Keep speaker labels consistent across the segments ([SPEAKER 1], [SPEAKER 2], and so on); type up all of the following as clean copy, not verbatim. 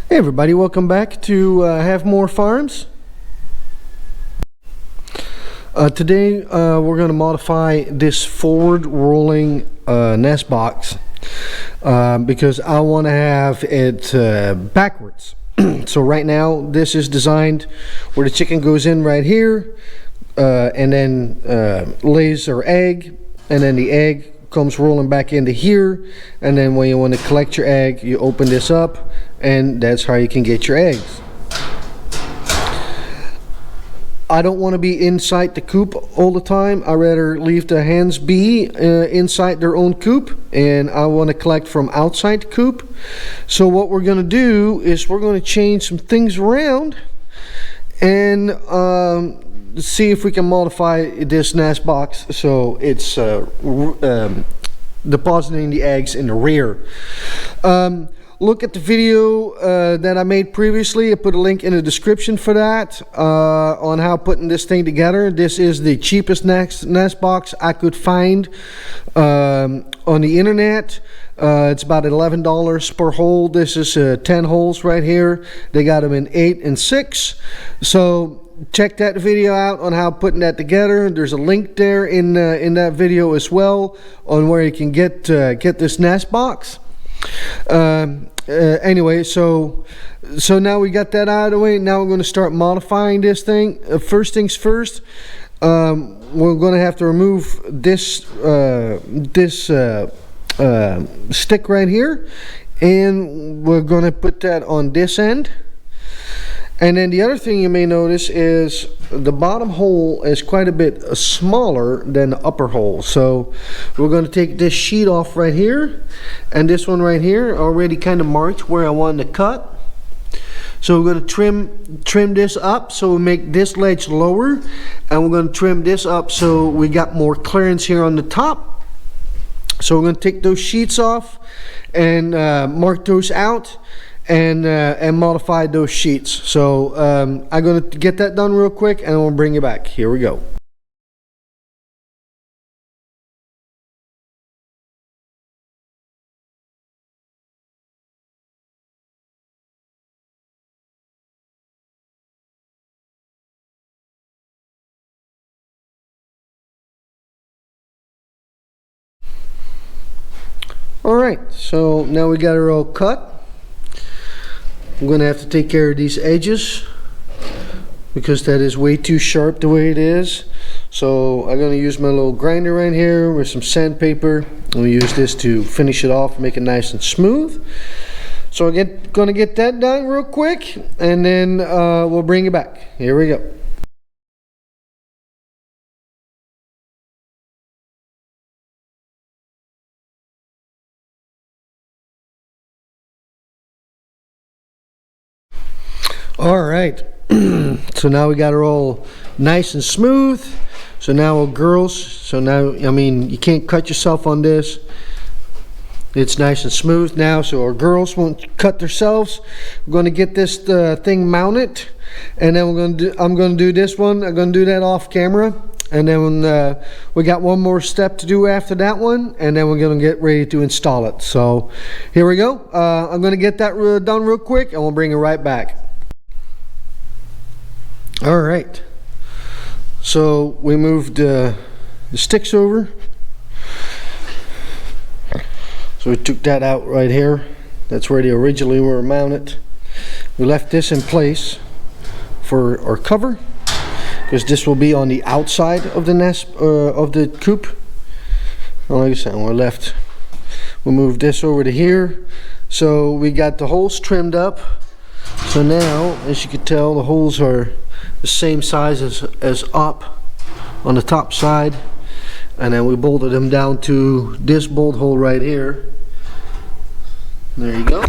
[SPEAKER 1] Hey everybody, welcome back to Have More Farms. Today we're going to modify this forward rolling nest box because I want to have it backwards. So right now this is designed where the chicken goes in right here and then lays her egg, and then the egg comes rolling back into here, and then when you want to collect your egg, you open this up, and that's how you can get your eggs. I don't want to be inside the coop all the time. I rather leave the hens be inside their own coop, and I want to collect from outside the coop. So what we're going to do is we're going to change some things around and see if we can modify this nest box so it's depositing the eggs in the rear. Look at the video that I made previously. I put a link in the description for that on how putting this thing together. This is the cheapest nest box I could find on the internet. It's about $11 per hole. This is 10 holes right here. They got them in 8 and 6. So check that video out on how putting that together. There's a link there in that video as well on where you can get this nest box. Anyway, so now we got that out of the way. Now we're going to start modifying this thing. First things first, we're going to have to remove this stick right here, and we're going to put that on this end. And then the other thing you may notice is the bottom hole is quite a bit smaller than the upper hole. So we're going to take this sheet off right here, and this one right here already kind of marked where I want to cut. So we're going to trim this up so we make this ledge lower, and we're going to trim this up so we got more clearance here on the top. So we're going to take those sheets off and mark those out and modify those sheets. So I'm going to get that done real quick, and we'll bring it back. Here we go. Alright, so now we got it all cut. I'm going to have to take care of these edges because that is way too sharp the way it is. So I'm going to use my little grinder right here with some sandpaper. We'll use this to finish it off, make it nice and smooth. So I'm going to get that done real quick, and then we'll bring it back. Here we go. All right, so now we got her all nice and smooth. So now girls, so now, I mean, you can't cut yourself on this. It's nice and smooth now, so our girls won't cut themselves. We're going to get this thing mounted, and then I'm going to do this one. I'm going to do that off camera, and then we got one more step to do after that one, and then we're going to get ready to install it. So here we go. I'm going to get that done real quick, and we'll bring it right back. All right, so we moved the sticks over. So we took that out right here. That's where they originally were mounted. We left this in place for our cover because this will be on the outside of the nest of the coop. And like I said, we moved this over to here. So we got the holes trimmed up. So now, as you can tell, the holes are the same size as up on the top side, and then we bolted them down to this bolt hole right here. There you go.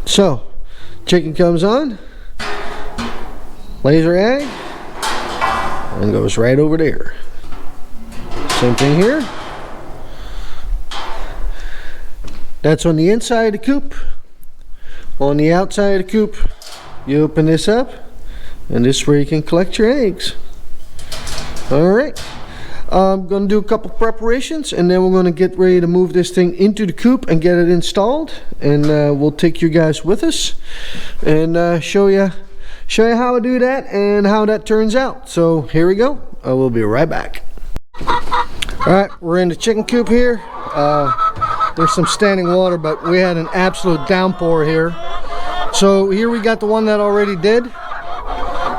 [SPEAKER 1] So chicken comes on, lays her egg, and goes right over there. Same thing here. That's on the inside of the coop. On the outside of the coop, you open this up, and this is where you can collect your eggs. All right. I'm gonna do a couple preparations, and then we're gonna get ready to move this thing into the coop and get it installed, and we'll take you guys with us and show you how I do that and how that turns out. So here we go. I will be right back. All right, we're in the chicken coop here. There's some standing water, but we had an absolute downpour here. So here we got the one that already did.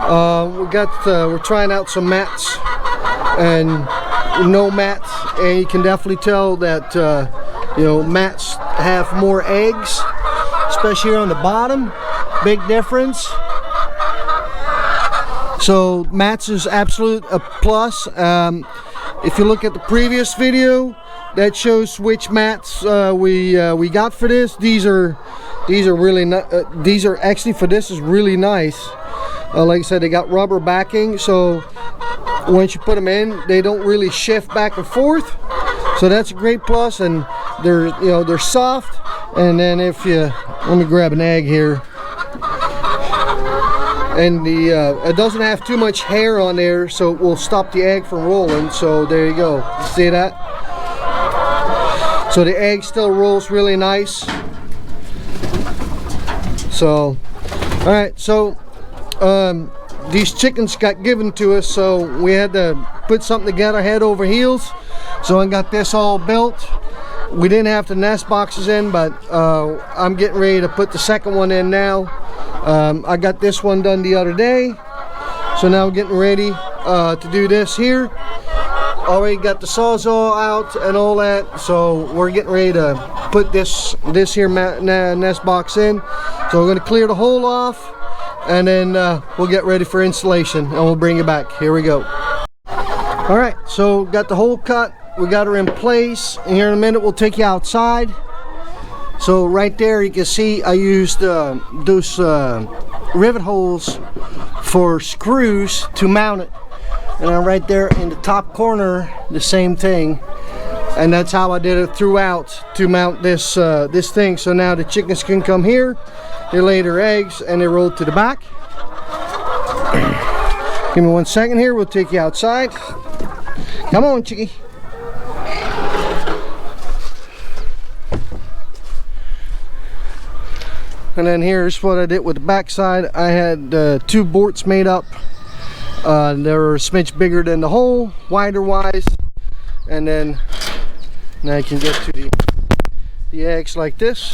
[SPEAKER 1] We're trying out some mats and no mats, and you can definitely tell that you know, mats have more eggs, especially here on the bottom. Big difference. So mats is absolute a plus. If you look at the previous video that shows which mats we got for this, these are really these are actually, for this, is really nice. Like I said, they got rubber backing, so once you put them in, they don't really shift back and forth. So that's a great plus, and they're soft. And then if you, let me grab an egg here. And it doesn't have too much hair on there, so it will stop the egg from rolling. So there you go. See that? So the egg still rolls really nice. So, all right. So these chickens got given to us, so we had to put something together head over heels. So I got this all built. We didn't have the nest boxes in, but I'm getting ready to put the second one in now. I got this one done the other day, so now we're getting ready to do this here. Already got the sawzall out and all that, so we're getting ready to put this here nest box in. So we're going to clear the hole off, and then we'll get ready for installation, and we'll bring it back. Here we go. All right, so got the hole cut, we got her in place, and here in a minute we'll take you outside. So right there you can see I used those rivet holes for screws to mount it, and then right there in the top corner the same thing, and that's how I did it throughout to mount this this thing. So now the chickens can come here, they lay their eggs, and they roll to the back. Give me 1 second here, we'll take you outside. Come on, chickie. And then here's what I did with the back side. I had 2 boards made up. They were a smidge bigger than the hole, wider wise. And then now you can get to the eggs like this.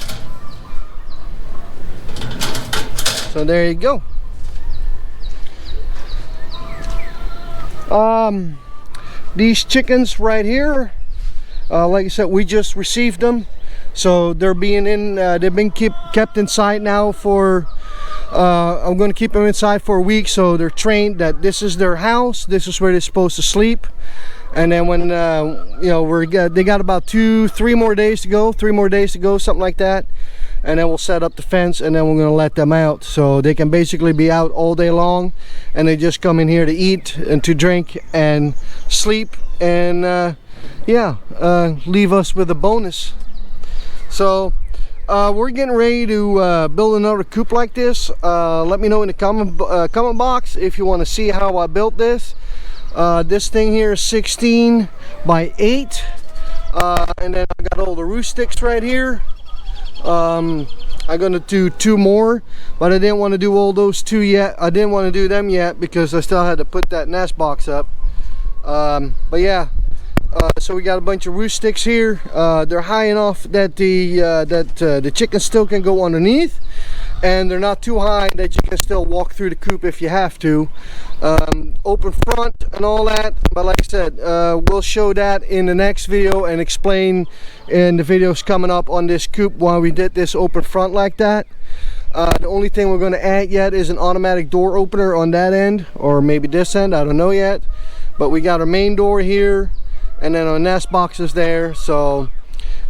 [SPEAKER 1] So there you go. These chickens right here, like I said, we just received them. So they're being they've been kept inside now for I'm going to keep them inside for a week, so they're trained that this is their house, this is where they're supposed to sleep. And then when you know, they got about 3 more days to go, something like that, and then we'll set up the fence, and then we're going to let them out, so they can basically be out all day long, and they just come in here to eat and to drink and sleep, and yeah, leave us with a bonus. So we're getting ready to build another coop like this. Let me know in the comment box if you want to see how I built this. This thing here is 16 by 8, and then I got all the roost sticks right here. I'm gonna do 2 more, but I didn't want to do all those 2 yet. I didn't want to do them yet because I still had to put that nest box up. But yeah. So we got a bunch of roost sticks here. They're high enough that the chickens still can go underneath, and they're not too high that you can still walk through the coop if you have to. Open front and all that, but like I said, we'll show that in the next video and explain in the videos coming up on this coop why we did this open front like that. The only thing we're going to add yet is an automatic door opener on that end, or maybe this end, I don't know yet. But we got our main door here, and then our nest boxes there. So,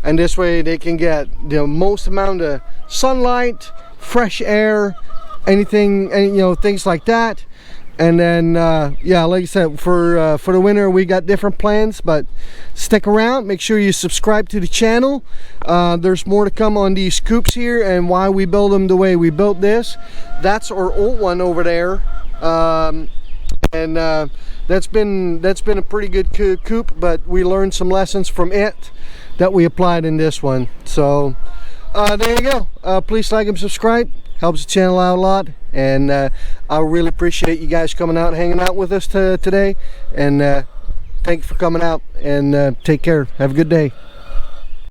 [SPEAKER 1] and this way they can get the most amount of sunlight, fresh air, anything, you know, things like that. And then yeah, like I said, for the winter we got different plans, but stick around, make sure you subscribe to the channel. There's more to come on these coops here and why we build them the way we built this. That's our old one over there, and that's been a pretty good coop, but we learned some lessons from it that we applied in this one. So there you go. Please like and subscribe, helps the channel out a lot, and I really appreciate you guys coming out and hanging out with us today, and thank you for coming out, and take care. Have a good day.